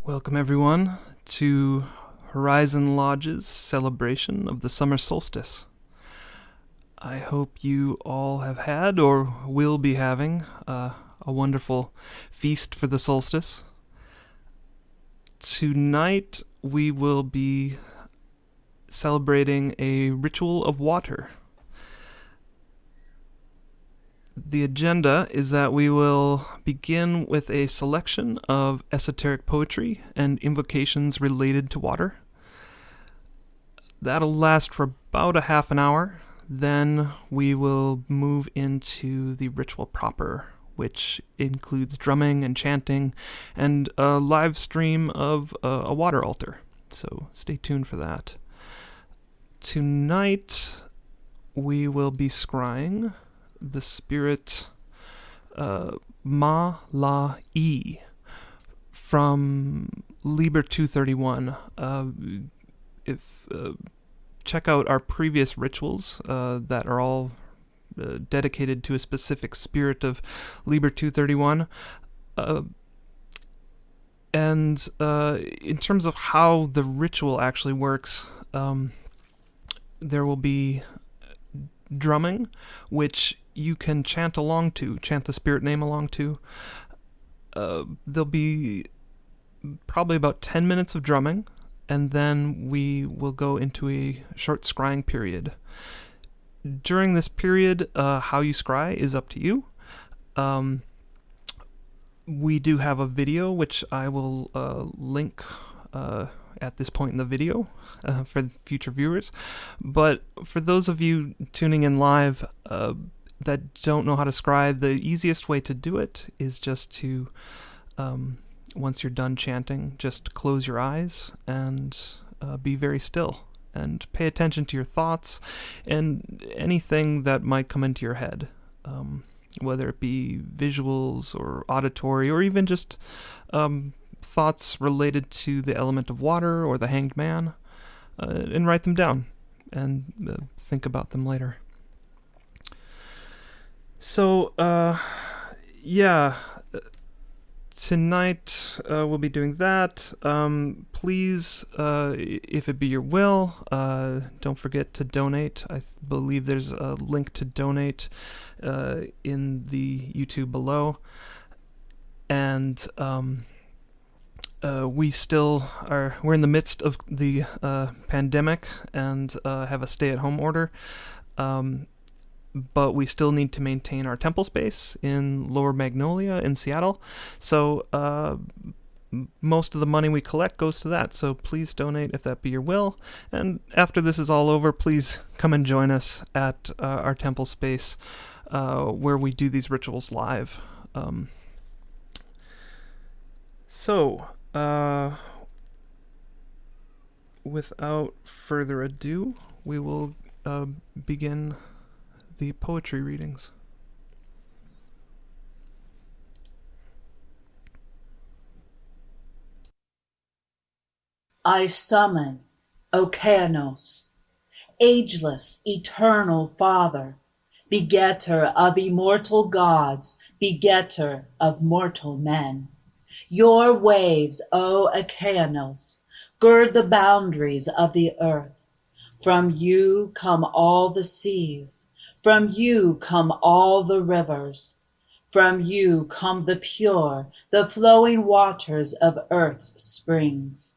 Welcome everyone to Horizon Lodge's celebration of the summer solstice. I hope you all have had or will be having a wonderful feast for the solstice. Tonight we will be celebrating a ritual of water. The agenda is that we will begin with a selection of esoteric poetry and invocations related to water. That'll last for about a half an hour. Then we will move into the ritual proper, which includes drumming and chanting and a live stream of a water altar. So stay tuned for that. Tonight we will be scrying the spirit Ma-La-E from Liber 231. Check out our previous rituals that are all dedicated to a specific spirit of Liber 231. And in terms of how the ritual actually works, there will be drumming, which you can chant the spirit name along to. There'll be probably about 10 minutes of drumming, and then we will go into a short scrying period. During this period, how you scry is up to you. We do have a video, which I will link at this point in the video for future viewers. But for those of you tuning in live that don't know how to scry, the easiest way to do it is just to, once you're done chanting, just close your eyes and be very still and pay attention to your thoughts and anything that might come into your head, whether it be visuals or auditory or even just thoughts related to the element of water or the hanged man, and write them down and think about them later. So, tonight we'll be doing that. Please, if it be your will, don't forget to donate. I believe there's a link to donate in the YouTube below. And we're in the midst of the pandemic and have a stay-at-home order. But we still need to maintain our temple space in Lower Magnolia in Seattle. So most of the money we collect goes to that. So please donate if that be your will. And after this is all over, please come and join us at our temple space where we do these rituals live. Without further ado, we will begin the poetry readings. I summon Okeanos, ageless, eternal Father, begetter of immortal gods, begetter of mortal men. Your waves, O Okeanos, gird the boundaries of the earth. From you come all the seas. From you come all the rivers. From you come the pure, the flowing waters of earth's springs.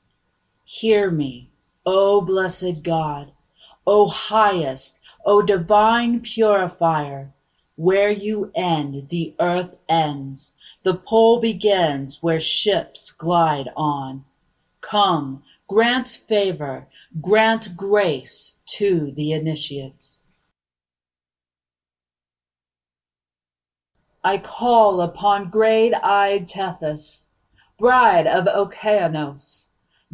Hear me, O blessed God, O highest, O divine purifier. Where you end, the earth ends. The pole begins where ships glide on. Come, grant favor, grant grace to the initiates. I call upon great-eyed Tethys, bride of Okeanos,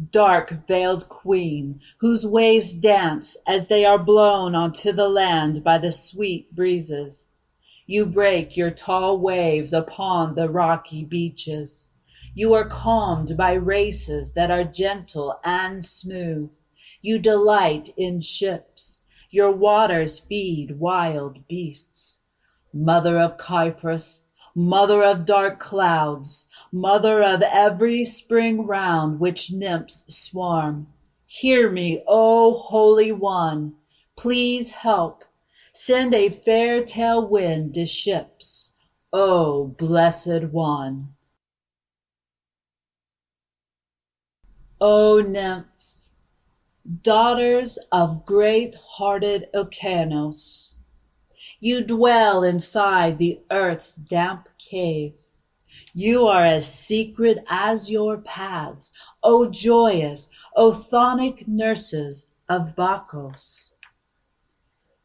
dark-veiled queen, whose waves dance as they are blown onto the land by the sweet breezes. You break your tall waves upon the rocky beaches. You are calmed by races that are gentle and smooth. You delight in ships. Your waters feed wild beasts. Mother of Cyprus, Mother of dark clouds, mother of every spring round which nymphs swarm, hear me, O Holy One, please help, send a fair tail wind to ships, O Blessed One. O nymphs, daughters of great-hearted Okeanos, you dwell inside the earth's damp caves. You are as secret as your paths, O joyous, Othonic nurses of Bacchus.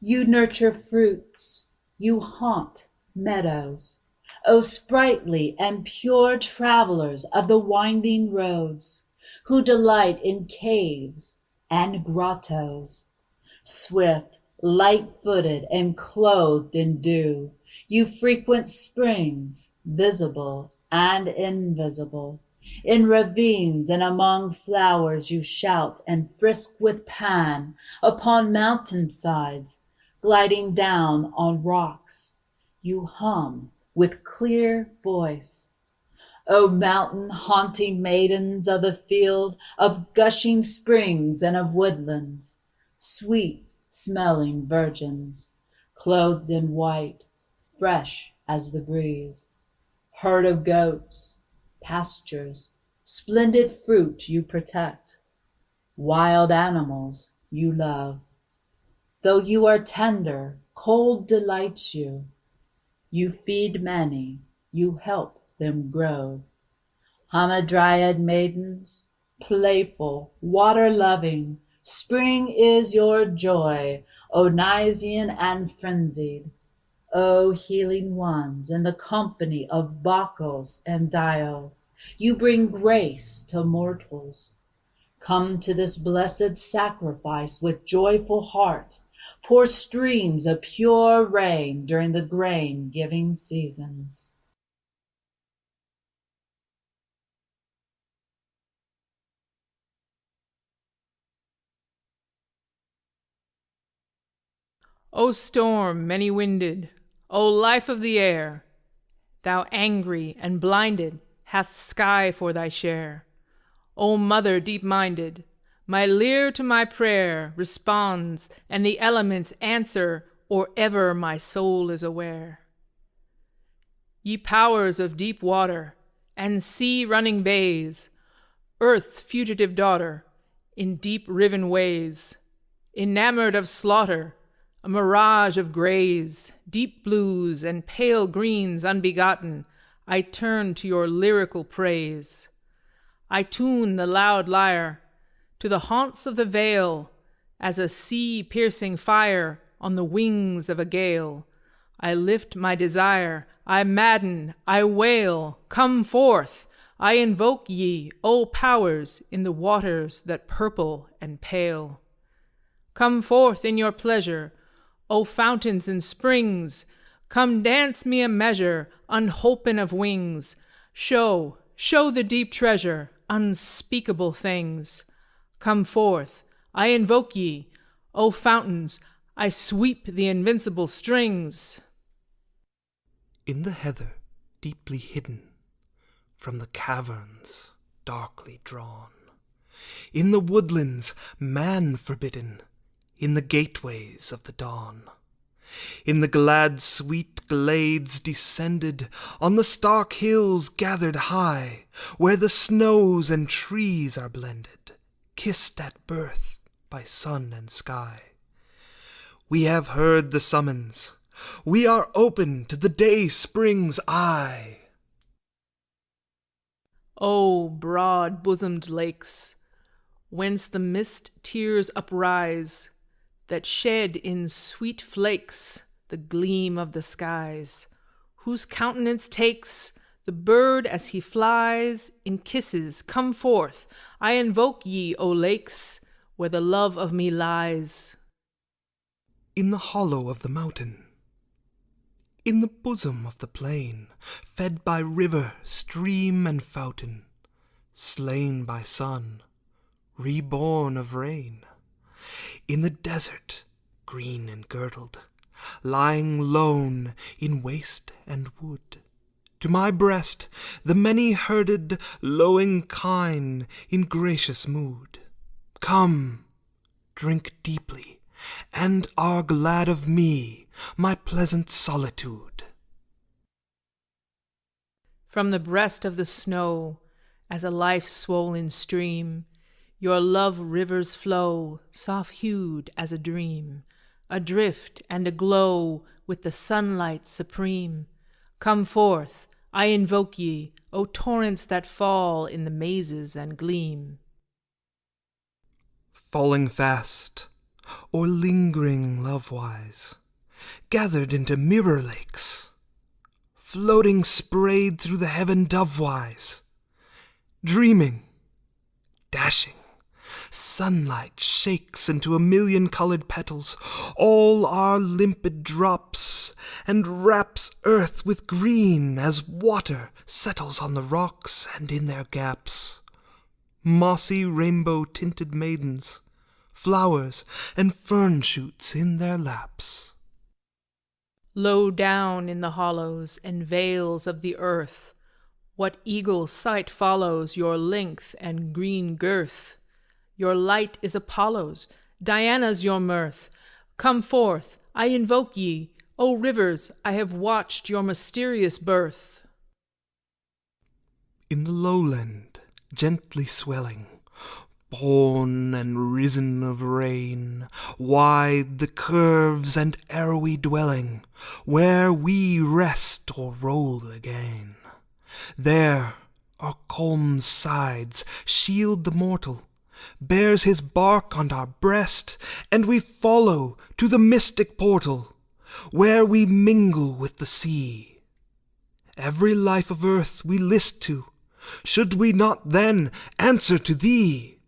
You nurture fruits, you haunt meadows, O sprightly and pure travelers of the winding roads, who delight in caves and grottos. Swift, light-footed, and clothed in dew, you frequent springs, visible and invisible. In ravines and among flowers you shout and frisk with Pan upon mountain-sides, gliding down on rocks. You hum with clear voice. O mountain-haunting maidens of the field, of gushing springs and of woodlands, sweet-smelling virgins, clothed in white, fresh as the breeze, herd of goats, pastures, splendid fruit you protect, wild animals you love. Though you are tender, cold delights you. You feed many, you help them grow. Hamadryad maidens, playful, water-loving, spring is your joy, Onysian and frenzied. O healing ones, in the company of Bacchus and Dio, you bring grace to mortals. Come to this blessed sacrifice with joyful heart. Pour streams of pure rain during the grain-giving seasons. O storm many-winded, O life of the air, thou angry and blinded hath sky for thy share. O mother deep-minded, my lyre to my prayer responds, and the elements answer or ever my soul is aware. Ye powers of deep water and sea-running bays, earth's fugitive daughter, in deep-riven ways, enamored of slaughter, a mirage of grays, deep blues and pale greens unbegotten, I turn to your lyrical praise. I tune the loud lyre to the haunts of the vale, as a sea-piercing fire on the wings of a gale. I lift my desire, I madden, I wail, come forth! I invoke ye, O powers in the waters that purple and pale. Come forth in your pleasure, O fountains and springs, come dance me a measure, unholpen of wings. Show the deep treasure, unspeakable things. Come forth, I invoke ye, O fountains, I sweep the invincible strings. In the heather deeply hidden, from the caverns darkly drawn, in the woodlands man-forbidden, in the gateways of the dawn, in the glad sweet glades descended, on the stark hills gathered high, where the snows and trees are blended, kissed at birth by sun and sky. We have heard the summons, we are open to the day spring's eye. O broad-bosomed lakes, whence the mist tears uprise, that shed in sweet flakes the gleam of the skies, whose countenance takes the bird as he flies in kisses, come forth, I invoke ye, O lakes, where the love of me lies. In the hollow of the mountain, in the bosom of the plain, fed by river, stream, and fountain, slain by sun, reborn of rain, in the desert, green and girdled, lying lone in waste and wood, to my breast the many-herded, lowing kine in gracious mood. Come, drink deeply, and are glad of me, my pleasant solitude. From the breast of the snow, as a life-swollen stream, your love rivers flow, soft-hued as a dream, adrift and aglow with the sunlight supreme. Come forth, I invoke ye, O torrents that fall in the mazes and gleam. Falling fast, or lingering love-wise, gathered into mirror lakes, floating sprayed through the heaven dove-wise, dreaming, dashing, sunlight shakes into a million-colored petals all our limpid drops, and wraps earth with green as water settles on the rocks and in their gaps. Mossy rainbow-tinted maidens, flowers and fern shoots in their laps. Low down in the hollows and vales of the earth, what eagle sight follows your length and green girth? Your light is Apollo's, Diana's your mirth. Come forth, I invoke ye, O rivers, I have watched your mysterious birth. In the lowland, gently swelling, born and risen of rain, wide the curves and arrowy dwelling, where we rest or roll again. There our calm sides shield the mortal, bears his bark on our breast, and we follow to the mystic portal, where we mingle with the sea. Every life of earth we list to, should we not then answer to thee?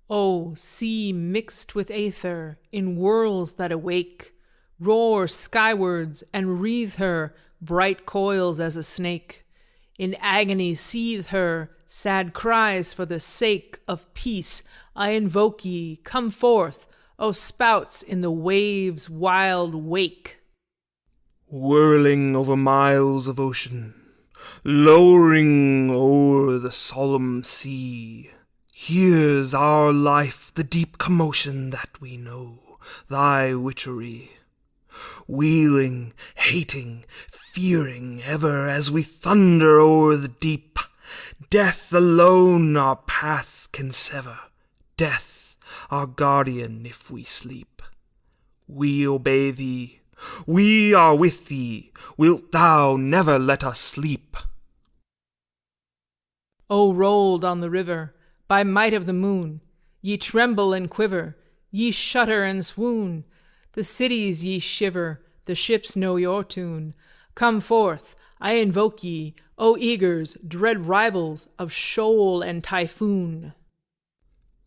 O sea mixed with aether, in whirls that awake, roar skywards and wreathe her, bright coils as a snake. In agony seethe her, sad cries for the sake of peace. I invoke ye, come forth, O spouts in the waves' wild wake. Whirling over miles of ocean, lowering o'er the solemn sea, here's our life the deep commotion that we know, thy witchery. Wheeling, hating, fearing ever as we thunder o'er the deep, death alone our path can sever, death our guardian if we sleep. We obey thee, we are with thee, wilt thou never let us sleep? O rolled on the river, by might of the moon, ye tremble and quiver, ye shudder and swoon. The cities ye shiver, the ships know your tune. Come forth, I invoke ye, O eagers, dread rivals of shoal and typhoon.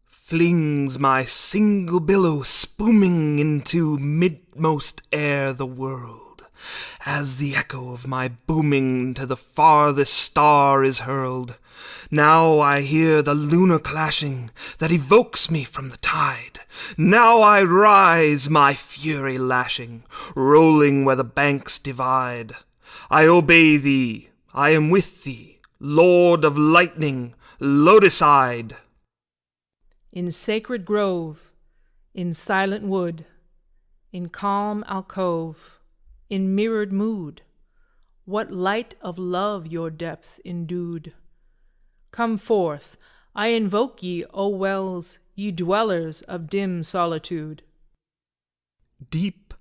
Flings my single billow spooming into midmost air the world, as the echo of my booming to the farthest star is hurled. Now I hear the lunar clashing that evokes me from the tide. Now I rise, my fury lashing, rolling where the banks divide. I obey thee, I am with thee, Lord of lightning, lotus-eyed. In sacred grove, in silent wood, in calm alcove, in mirrored mood, what light of love your depth endued. Come forth, I invoke ye, O wells, ye dwellers of dim solitude. Deep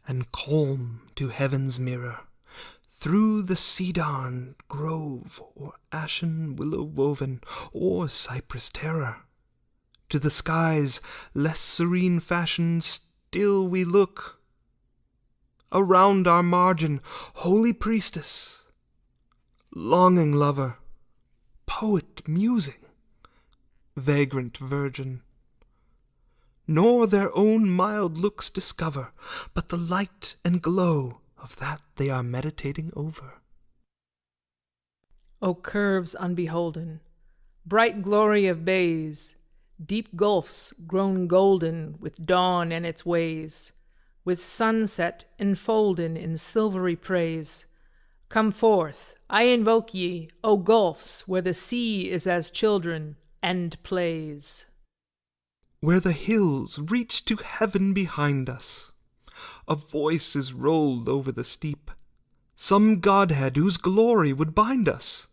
and calm to heaven's mirror, through the cedar grove, or ashen willow woven, or cypress terror, to the sky's less serene fashion still we look. Around our margin, holy priestess, longing lover, poet musing, vagrant virgin, nor their own mild looks discover, but the light and glow of that they are meditating over. O curves unbeholden, bright glory of bays, deep gulfs grown golden with dawn and its ways, with sunset enfolden in silvery praise, Come forth, I invoke ye, O gulfs, where the sea is as children, and plays. Where the hills reach to heaven behind us, a voice is rolled over the steep, some godhead whose glory would bind us,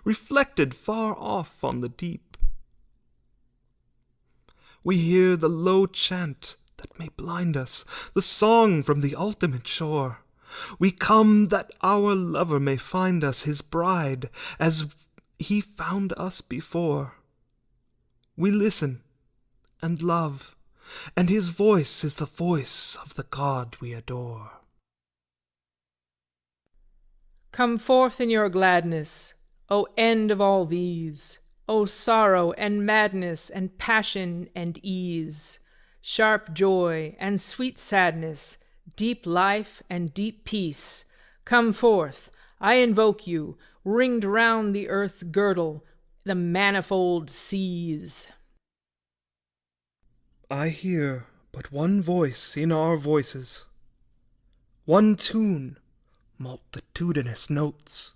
reflected far off on the deep. We hear the low chant that may blind us, the song from the ultimate shore. We come that our lover may find us his bride, as he found us before. We listen and love, and his voice is the voice of the God we adore. Come forth in your gladness, O end of all these, O sorrow and madness and passion and ease, sharp joy and sweet sadness, deep life and deep peace. Come forth, I invoke you, ringed round the earth's girdle, the manifold seas. I hear but one voice in our voices, one tune, multitudinous notes,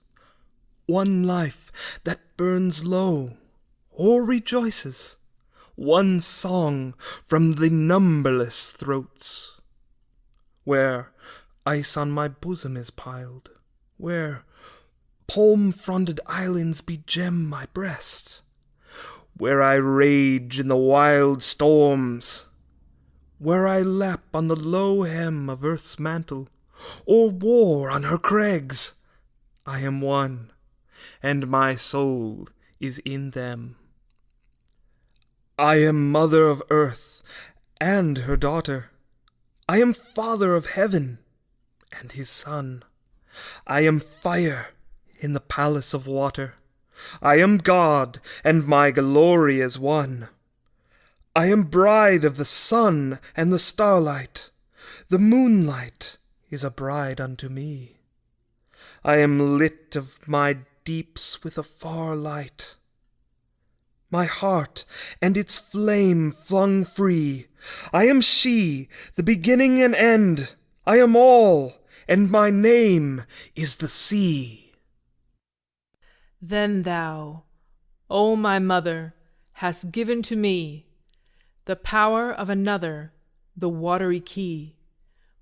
one life that burns low or rejoices, one song from the numberless throats. Where ice on my bosom is piled, where palm-fronted islands begem my breast, where I rage in the wild storms, where I lap on the low hem of earth's mantle, or war on her crags, I am one, and my soul is in them. I am mother of earth and her daughter. I am father of heaven and his son. I am fire in the palace of water. I am God, and my glory is one. I am bride of the sun and the starlight. The moonlight is a bride unto me. I am lit of my deeps with a far light. My heart and its flame flung free. I am she, the beginning and end. I am all, and my name is the sea. Then thou, O my mother, hast given to me the power of another, the watery key.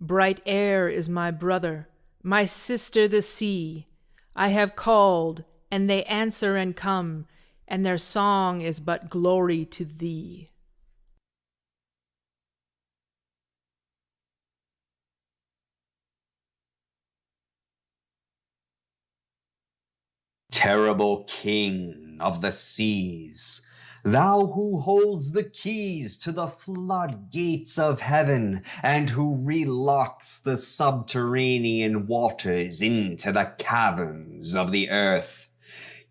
Bright air is my brother, my sister the sea. I have called, and they answer and come, and their song is but glory to thee. Terrible King of the seas, thou who holds the keys to the floodgates of heaven, and who relocks the subterranean waters into the caverns of the earth.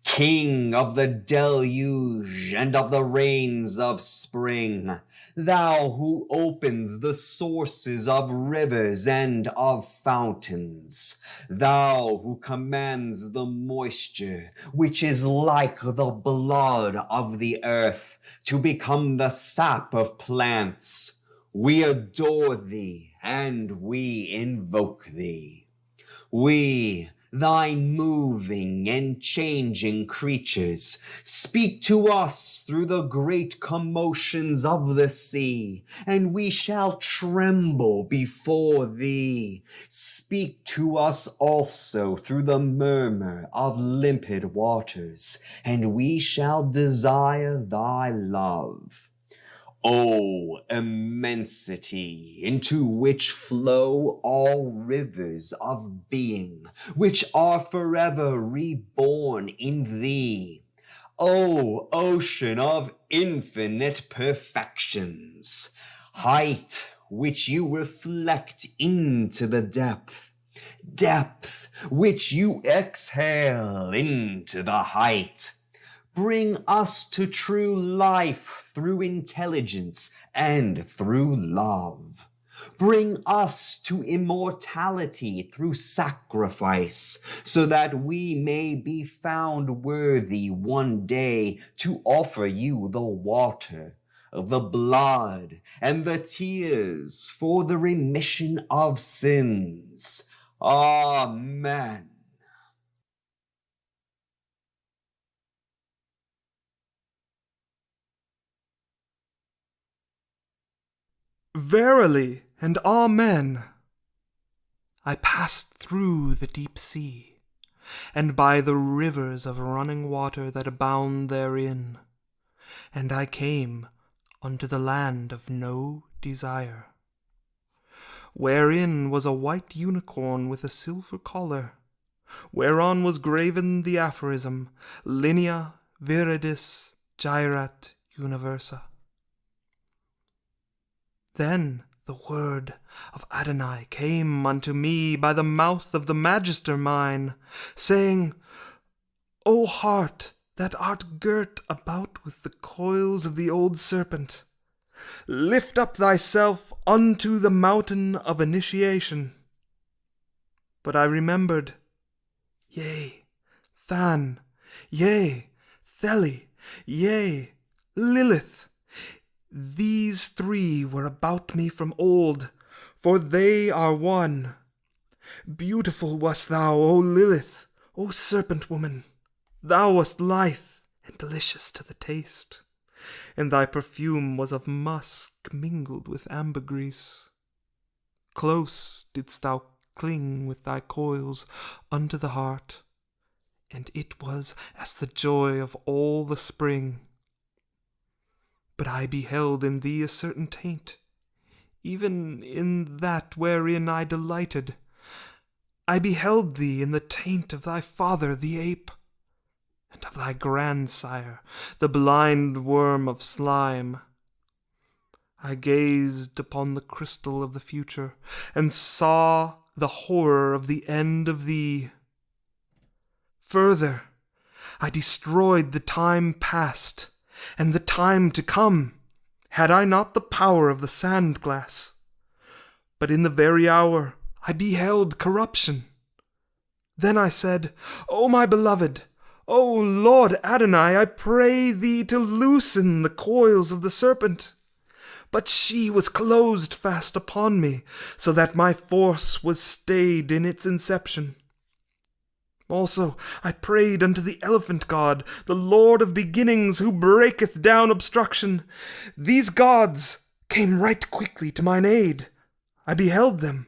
King of the deluge and of the rains of spring, thou who opens the sources of rivers and of fountains, thou who commands the moisture, which is like the blood of the earth, to become the sap of plants, we adore thee and we invoke thee. We, thine moving and changing creatures, speak to us through the great commotions of the sea, and we shall tremble before thee. Speak to us also through the murmur of limpid waters, and we shall desire thy love. O immensity, into which flow all rivers of being, which are forever reborn in thee. O ocean of infinite perfections, height which you reflect into the depth, depth which you exhale into the height. Bring us to true life through intelligence and through love. Bring us to immortality through sacrifice, so that we may be found worthy one day to offer you the water, the blood, and the tears for the remission of sins. Amen. Verily and amen. I passed through the deep sea, and by the rivers of running water that abound therein, and I came unto the land of no desire, wherein was a white unicorn with a silver collar, whereon was graven the aphorism, Linea viridis gyrat universa. Then the word of Adonai came unto me by the mouth of the Magister mine, saying, O heart that art girt about with the coils of the old serpent, lift up thyself unto the mountain of initiation. But I remembered, yea, Than, yea, Theli, yea, Lilith. These three were about me from old, for they are one. Beautiful wast thou, O Lilith, O serpent woman. Thou wast lithe and delicious to the taste, and thy perfume was of musk mingled with ambergris. Close didst thou cling with thy coils unto the heart, and it was as the joy of all the spring. But I beheld in thee a certain taint, even in that wherein I delighted. I beheld thee in the taint of thy father the ape, and of thy grandsire, the blind worm of slime. I gazed upon the crystal of the future, and saw the horror of the end of thee. Further, I destroyed the time past, and the time to come, had I not the power of the sand-glass. But in the very hour I beheld corruption. Then I said, O my beloved, O Lord Adonai, I pray thee to loosen the coils of the serpent. But she was closed fast upon me, so that my force was stayed in its inception. Also I prayed unto the elephant god, the Lord of beginnings, who breaketh down obstruction. These gods came right quickly to mine aid. I beheld them.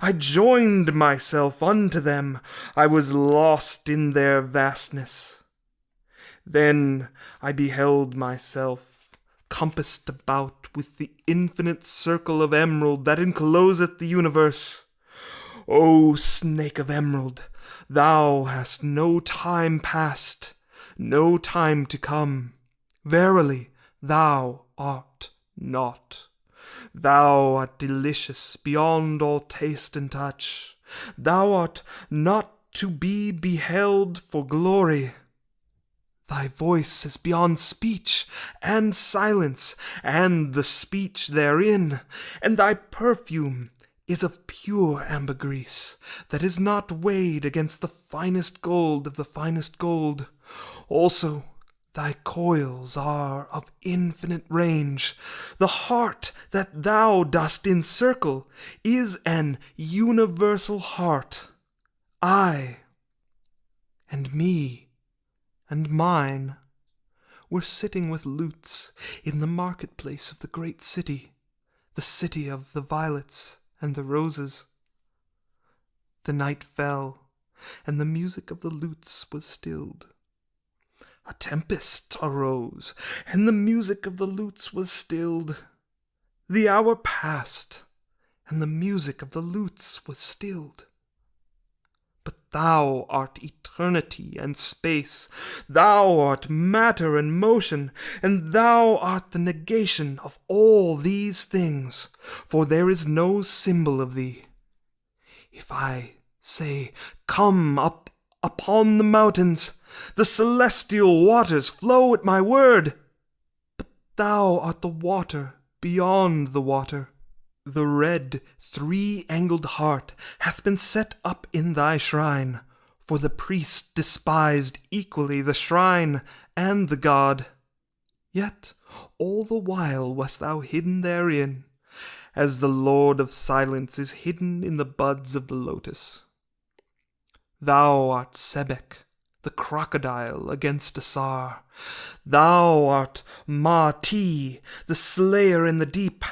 I joined myself unto them. I was lost in their vastness. Then I beheld myself compassed about with the infinite circle of emerald that encloseth the universe. O snake of emerald, thou hast no time past, no time to come. Verily, thou art not. Thou art delicious beyond all taste and touch. Thou art not to be beheld for glory. Thy voice is beyond speech and silence, and the speech therein, and thy perfume is of pure ambergris, that is not weighed against the finest gold of the finest gold. Also, thy coils are of infinite range. The heart that thou dost encircle is an universal heart. I, and me, and mine, were sitting with lutes in the marketplace of the great city, the city of the violets and the roses. The night fell, and the music of the lutes was stilled. A tempest arose, and the music of the lutes was stilled. The hour passed, and the music of the lutes was stilled. But thou art eternity and space, thou art matter and motion, and thou art the negation of all these things, for there is no symbol of thee. If I say, come up upon the mountains, the celestial waters flow at my word. But thou art the water beyond the water. The red three-angled heart hath been set up in thy shrine, for the priest despised equally the shrine and the god. Yet all the while wast thou hidden therein, as the Lord of Silence is hidden in the buds of the lotus. Thou art Sebek, the crocodile against Asar. Thou art Ma-Ti, the slayer in the deep.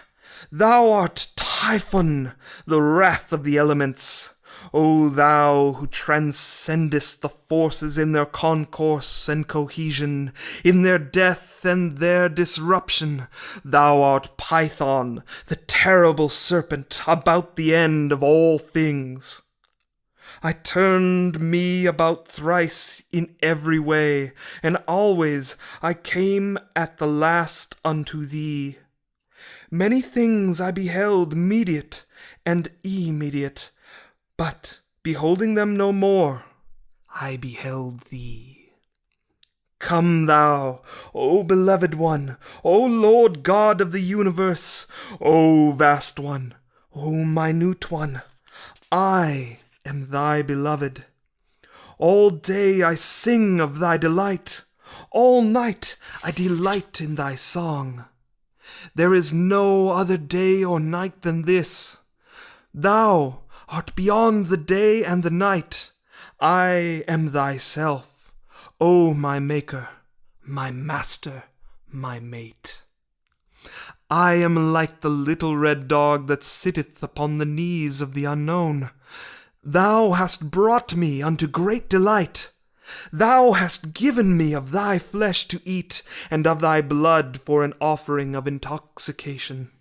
Thou art Typhon, the wrath of the elements. O thou who transcendest the forces in their concourse and cohesion, in their death and their disruption, thou art Python, the terrible serpent about the end of all things. I turned me about thrice in every way, and always I came at the last unto thee. Many things I beheld mediate and immediate, but, beholding them no more, I beheld thee. Come thou, O beloved one, O Lord God of the universe, O vast one, O minute one, I am thy beloved. All day I sing of thy delight, all night I delight in thy song. There is no other day or night than this. Thou art beyond the day and the night. I am thyself, O my maker, my master, my mate. I am like the little red dog that sitteth upon the knees of the unknown. Thou hast brought me unto great delight. Thou hast given me of thy flesh to eat, and of thy blood for an offering of intoxication.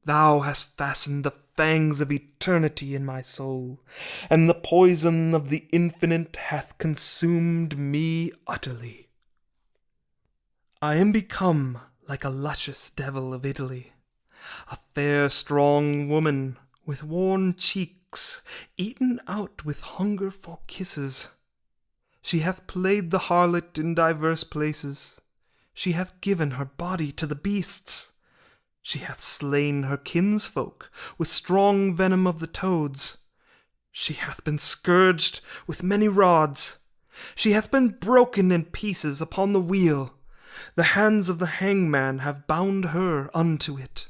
Thou hast fastened the fangs of eternity in my soul, and the poison of the infinite hath consumed me utterly. I am become like a luscious devil of Italy, a fair strong woman with worn cheeks, eaten out with hunger for kisses. She hath played the harlot in divers places. She hath given her body to the beasts. She hath slain her kinsfolk with strong venom of the toads. She hath been scourged with many rods. She hath been broken in pieces upon the wheel. The hands of the hangman have bound her unto it.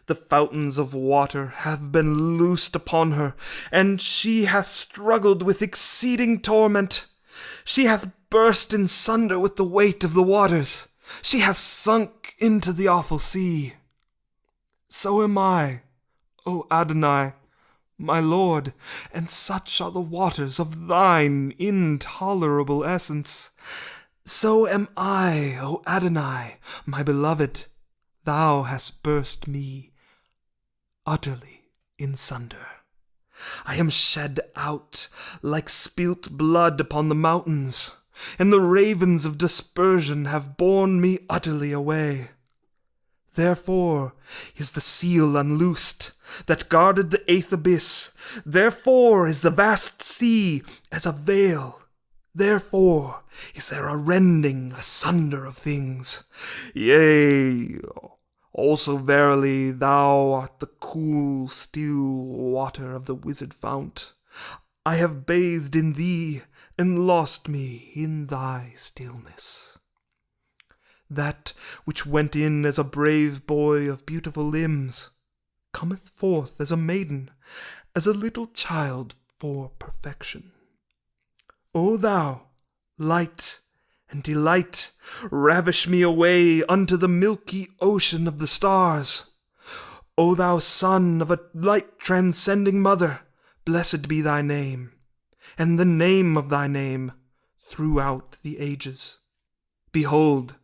The fountains of water have been loosed upon her, and she hath struggled with exceeding torment. She hath burst in sunder with the weight of the waters. She hath sunk into the awful sea. So am I, O Adonai, my Lord, and such are the waters of thine intolerable essence. So am I, O Adonai, my beloved. Thou hast burst me utterly in sunder. I am shed out like spilt blood upon the mountains, and the ravens of dispersion have borne me utterly away. Therefore is the seal unloosed that guarded the eighth abyss. Therefore is the vast sea as a veil. Therefore is there a rending asunder of things. Yea, also verily thou art the cool, still water of the wizard fount. I have bathed in thee and lost me in thy stillness. That which went in as a brave boy of beautiful limbs cometh forth as a maiden, as a little child for perfection. O thou, light and delight, ravish me away unto the milky ocean of the stars. O thou son of a light transcending mother, blessed be thy name, and the name of thy name throughout the ages. Behold,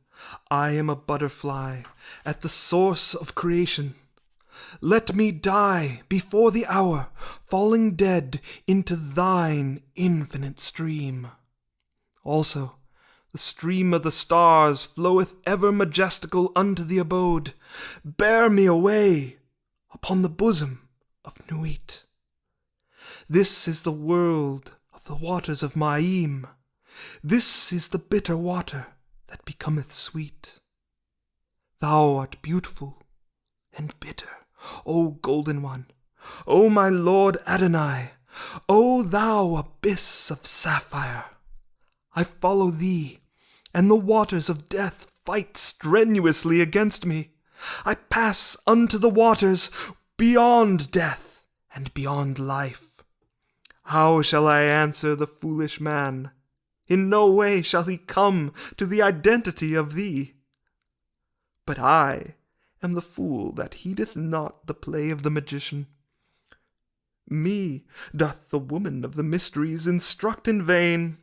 I am a butterfly at the source of creation. Let me die before the hour, falling dead into thine infinite stream. Also, the stream of the stars floweth ever majestical unto the abode. Bear me away upon the bosom of Nuit. This is the world of the waters of Maim. This is the bitter water that becometh sweet. Thou art beautiful and bitter, O golden one, O my Lord Adonai, O thou abyss of sapphire. I follow thee, and the waters of death fight strenuously against me. I pass unto the waters beyond death and beyond life. How shall I answer the foolish man? In no way shall he come to the identity of thee. But I am the fool that heedeth not the play of the magician. Me doth the woman of the mysteries instruct in vain.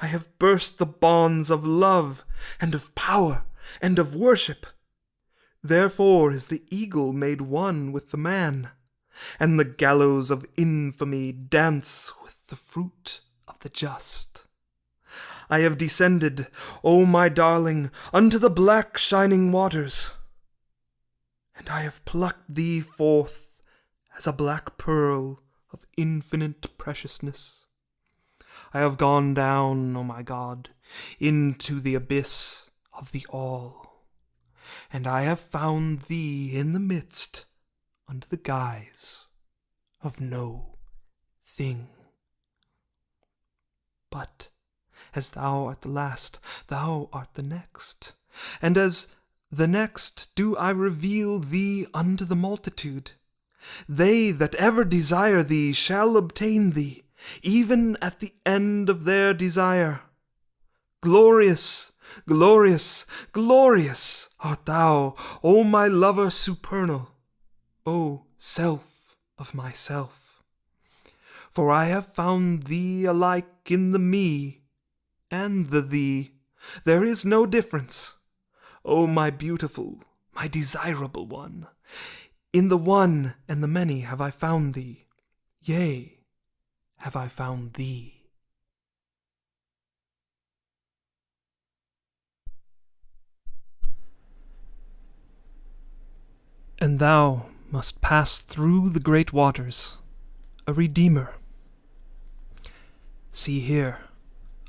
I have burst the bonds of love, and of power, and of worship. Therefore is the eagle made one with the man, and the gallows of infamy dance with the fruit of the just. I have descended, O my darling, unto the black shining waters, and I have plucked thee forth as a black pearl of infinite preciousness. I have gone down, O my God, into the abyss of the all, and I have found thee in the midst under the guise of no thing. But as thou art the last, thou art the next, and as the next do I reveal thee unto the multitude. They that ever desire thee shall obtain thee, even at the end of their desire. Glorious, glorious, glorious art thou, O my lover supernal, O self of myself. For I have found thee alike in the me and the thee. There is no difference, O my beautiful, my desirable one. In the one and the many have I found thee, yea, have I found thee. And thou must pass through the great waters, a redeemer. See here,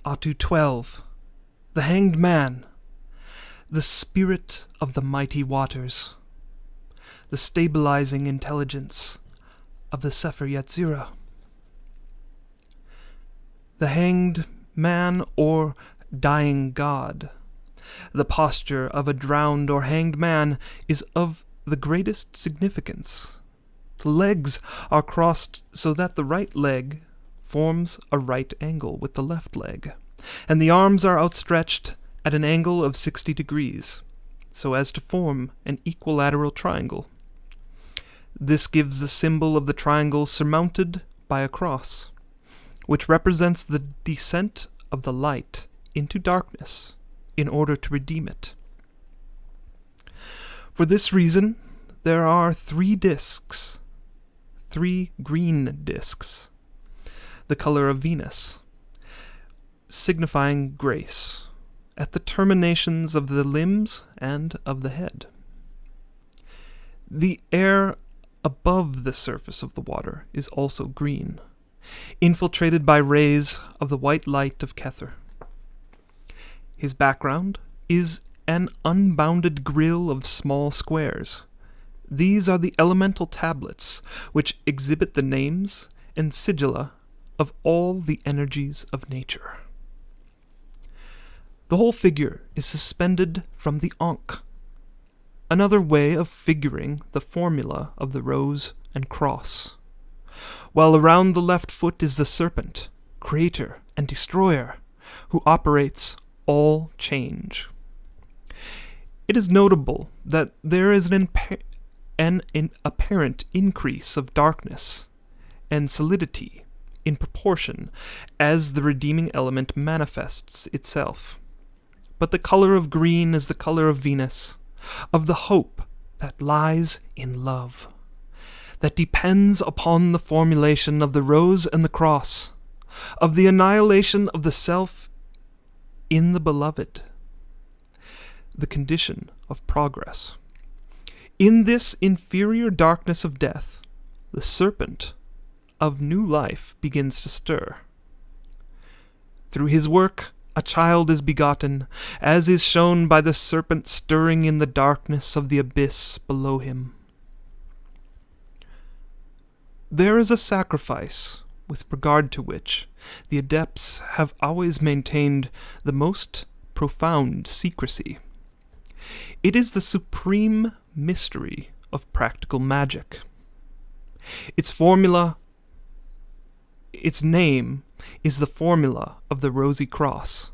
ATU 12, the hanged man, the spirit of the mighty waters, the stabilizing intelligence of the Sefer Yetzirah. The hanged man or dying god, the posture of a drowned or hanged man, is of the greatest significance. The legs are crossed so that the right leg forms a right angle with the left leg, and the arms are outstretched at an angle of 60 degrees, so as to form an equilateral triangle. This gives the symbol of the triangle surmounted by a cross, which represents the descent of the light into darkness in order to redeem it. For this reason, there are 3 discs, 3 green discs, the color of Venus, signifying grace, at the terminations of the limbs and of the head. The air above the surface of the water is also green, infiltrated by rays of the white light of Kether. His background is an unbounded grill of small squares. These are the elemental tablets which exhibit the names and sigilla of all the energies of nature. The whole figure is suspended from the Ankh, another way of figuring the formula of the rose and cross, while around the left foot is the serpent, creator and destroyer, who operates all change. It is notable that there is an apparent increase of darkness and solidity in proportion as the redeeming element manifests itself. But the color of green is the color of Venus, of the hope that lies in love, that depends upon the formulation of the rose and the cross, of the annihilation of the self in the beloved, the condition of progress. In this inferior darkness of death, the serpent of new life begins to stir. Through his work, a child is begotten, as is shown by the serpent stirring in the darkness of the abyss below him. There is a sacrifice with regard to which the adepts have always maintained the most profound secrecy. It is the supreme mystery of practical magic. Its name is the formula of the Rosy Cross.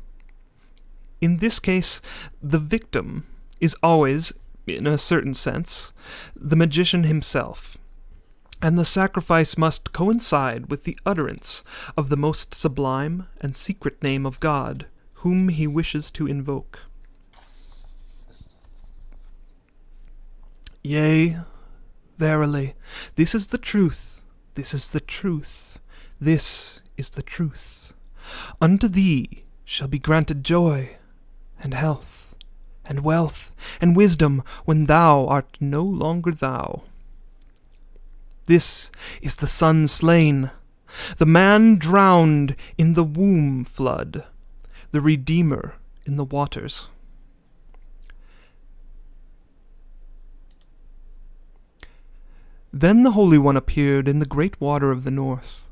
In this case, the victim is always in a certain sense, the magician himself, and the sacrifice must coincide with the utterance of the most sublime and secret name of God, whom he wishes to invoke. Yea, verily, this is the truth, this is the truth, this is the truth. Unto thee shall be granted joy, and health, and wealth, and wisdom, when thou art no longer thou. This is the son slain, the man drowned in the womb flood, the Redeemer in the waters. Then the Holy One appeared in the great water of the north.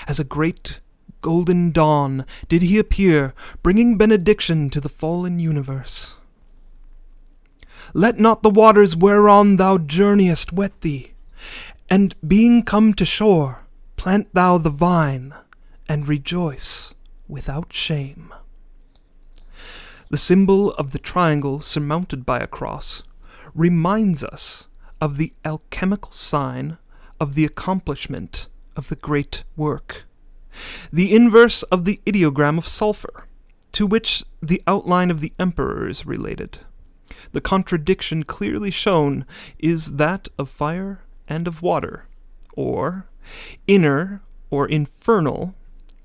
As a great golden dawn did he appear, bringing benediction to the fallen universe. Let not the waters whereon thou journeyest wet thee, and being come to shore, plant thou the vine, and rejoice without shame. The symbol of the triangle surmounted by a cross reminds us of the alchemical sign of the accomplishment of the great work, the inverse of the ideogram of sulfur, to which the outline of the emperor is related. The contradiction clearly shown is that of fire and of water, or inner or infernal,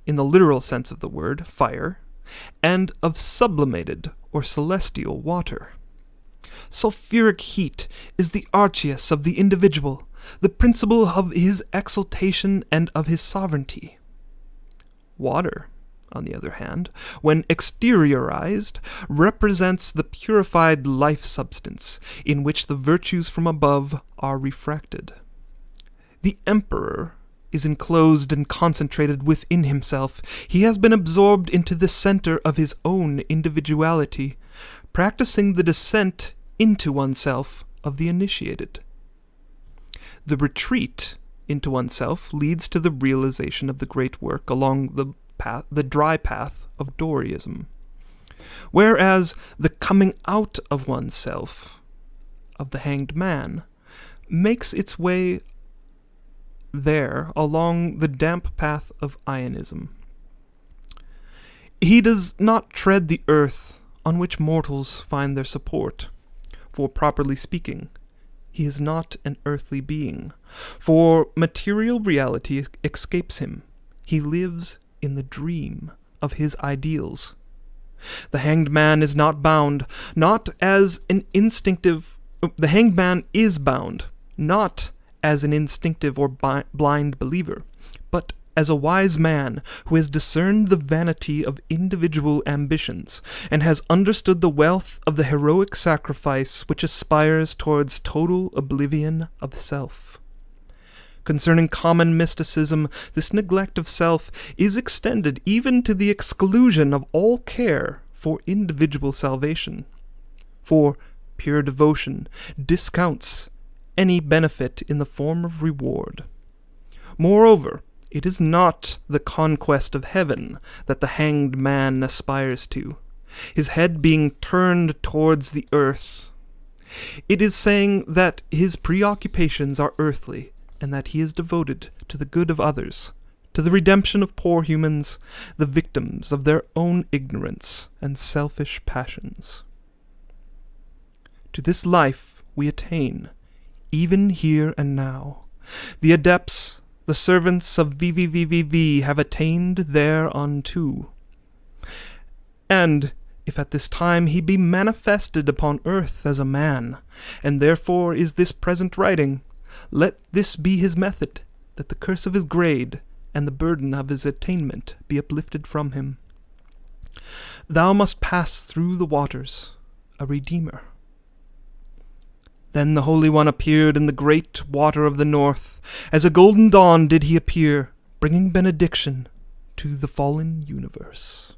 in the literal sense of the word, fire, and of sublimated or celestial water. Sulfuric heat is the archeus of the individual, the principle of his exaltation and of his sovereignty. Water, on the other hand, when exteriorized, represents the purified life substance in which the virtues from above are refracted. The emperor is enclosed and concentrated within himself. He has been absorbed into the center of his own individuality, practicing the descent into oneself of the initiated. The retreat into oneself leads to the realization of the great work along the dry path of Doryism, whereas the coming out of oneself, of the hanged man, makes its way there along the damp path of Ionism. He does not tread the earth on which mortals find their support, for properly speaking, he is not an earthly being, for material reality escapes him. He lives in the dream of his ideals. The hanged man is not bound, not as an instinctive... The hanged man is bound, not as an instinctive or blind believer, but as a wise man who has discerned the vanity of individual ambitions, and has understood the wealth of the heroic sacrifice which aspires towards total oblivion of self. Concerning common mysticism, this neglect of self is extended even to the exclusion of all care for individual salvation. For pure devotion discounts any benefit in the form of reward. Moreover, it is not the conquest of heaven that the hanged man aspires to, his head being turned towards the earth. It is saying that his preoccupations are earthly, and that he is devoted to the good of others, to the redemption of poor humans, the victims of their own ignorance and selfish passions. To this life we attain, even here and now. The adepts, the servants of VVVVV have attained thereunto. And if at this time he be manifested upon earth as a man, and therefore is this present writing, let this be his method, that the curse of his grade and the burden of his attainment be uplifted from him. Thou must pass through the waters, a redeemer. Then the Holy One appeared in the great water of the north. As a golden dawn did he appear, bringing benediction to the fallen universe.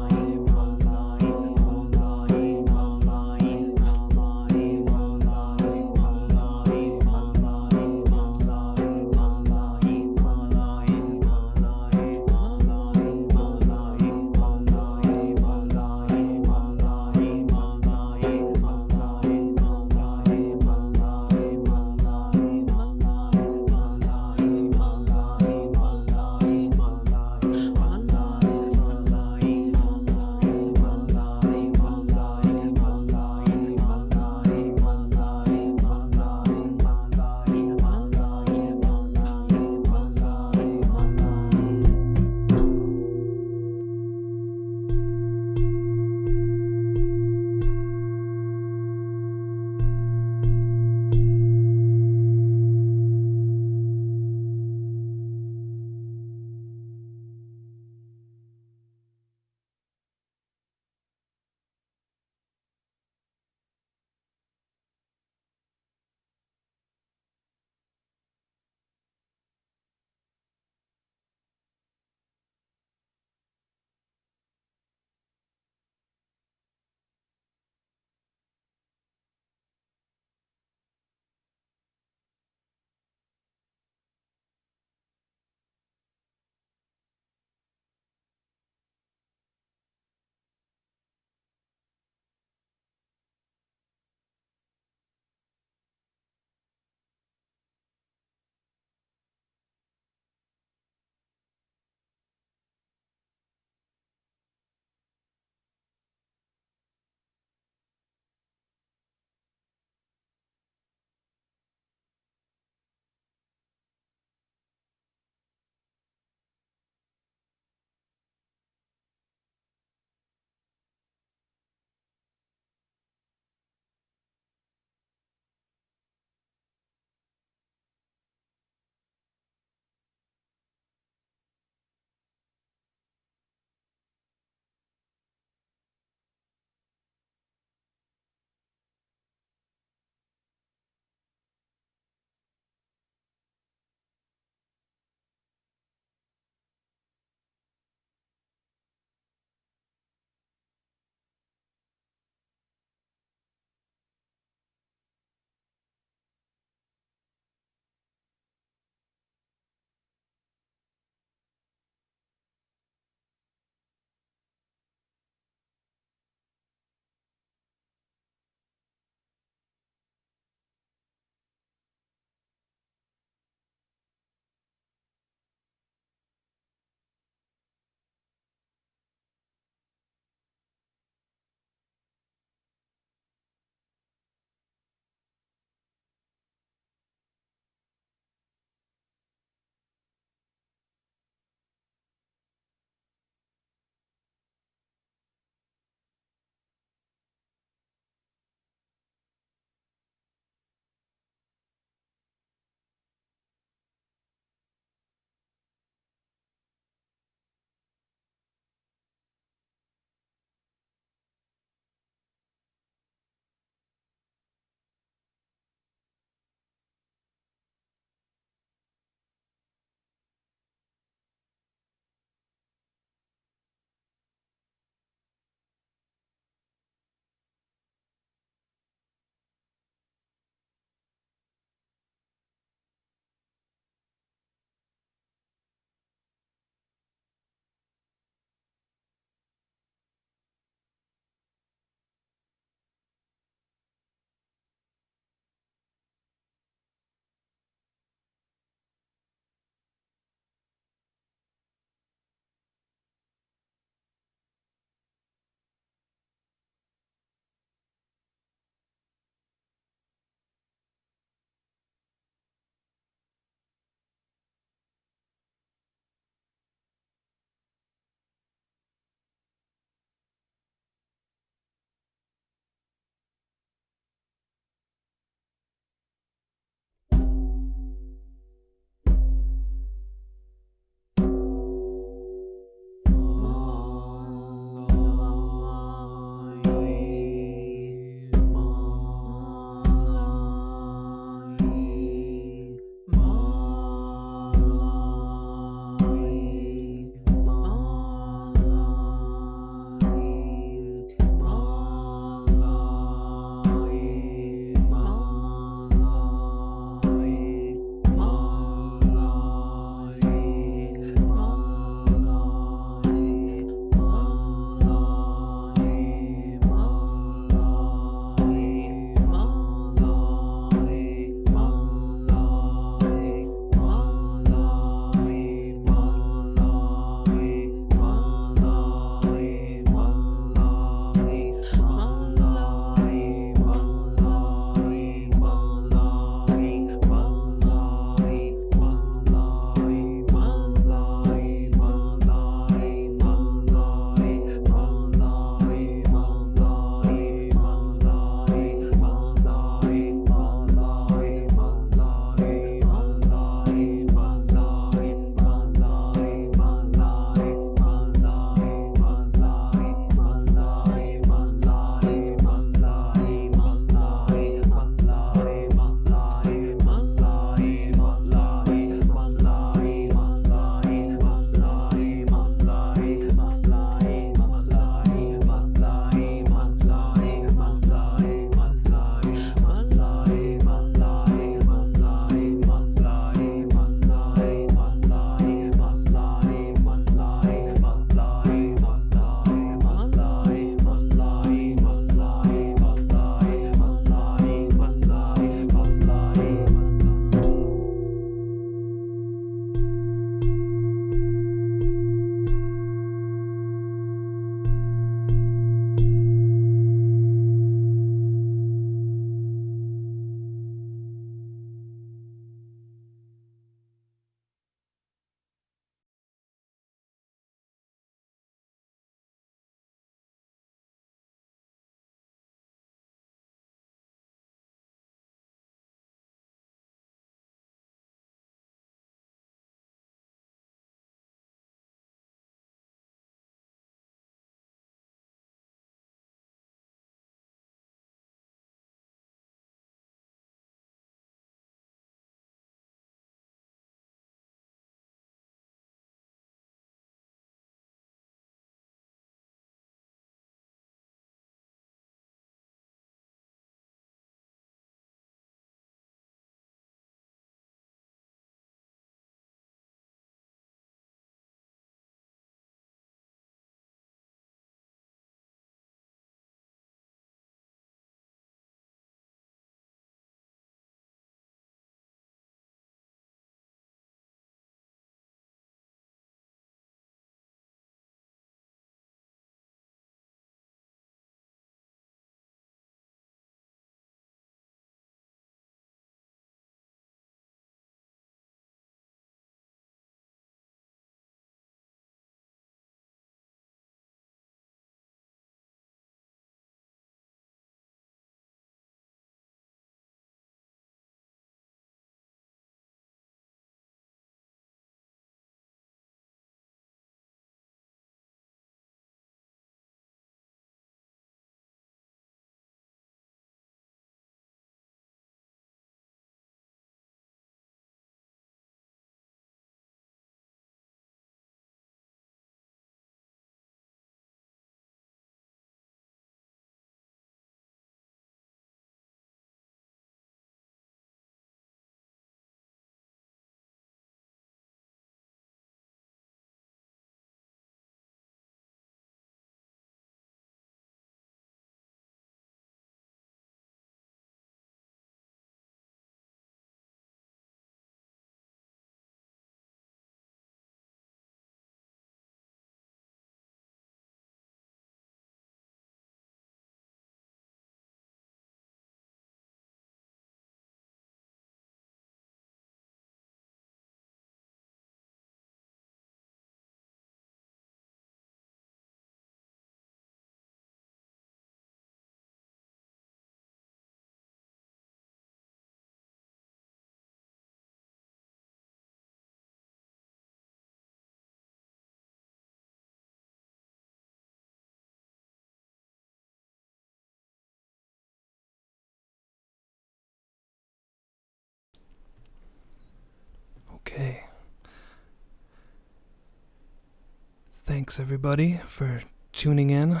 Thanks everybody for tuning in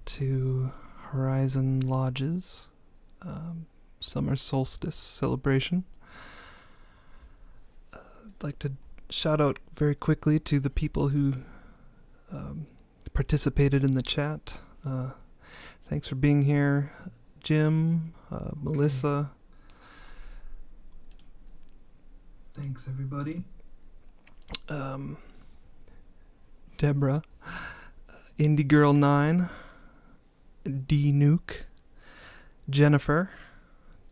to Horizon Lodge's summer solstice celebration. I'd like to shout out very quickly to the people who participated in the chat. Thanks for being here, Jim, Melissa. Thanks everybody. Deborah, Indie Girl 9, D Nuke, Jennifer,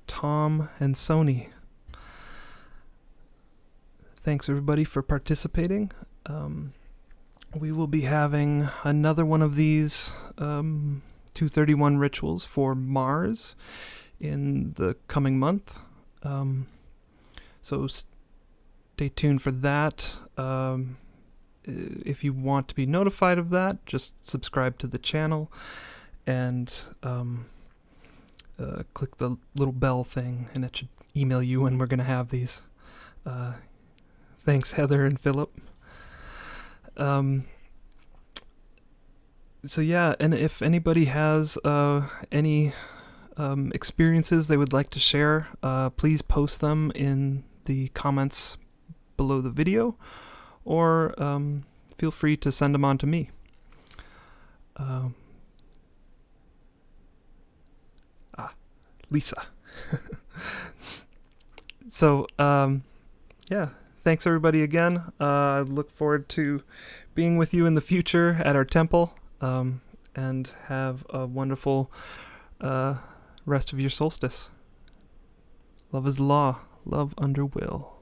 Tom, and Sony. Thanks everybody for participating. We will be having another one of these 231 rituals for Mars in the coming month. So stay tuned for that. If you want to be notified of that, just subscribe to the channel and click the little bell thing, and it should email you when we're going to have these. Thanks, Heather and Philip. So yeah, and if anybody has any experiences they would like to share, please post them in the comments below the video, or feel free to send them on to me. Lisa. So, yeah, thanks everybody again. I look forward to being with you in the future at our temple, and have a wonderful rest of your solstice. Love is law, love under will.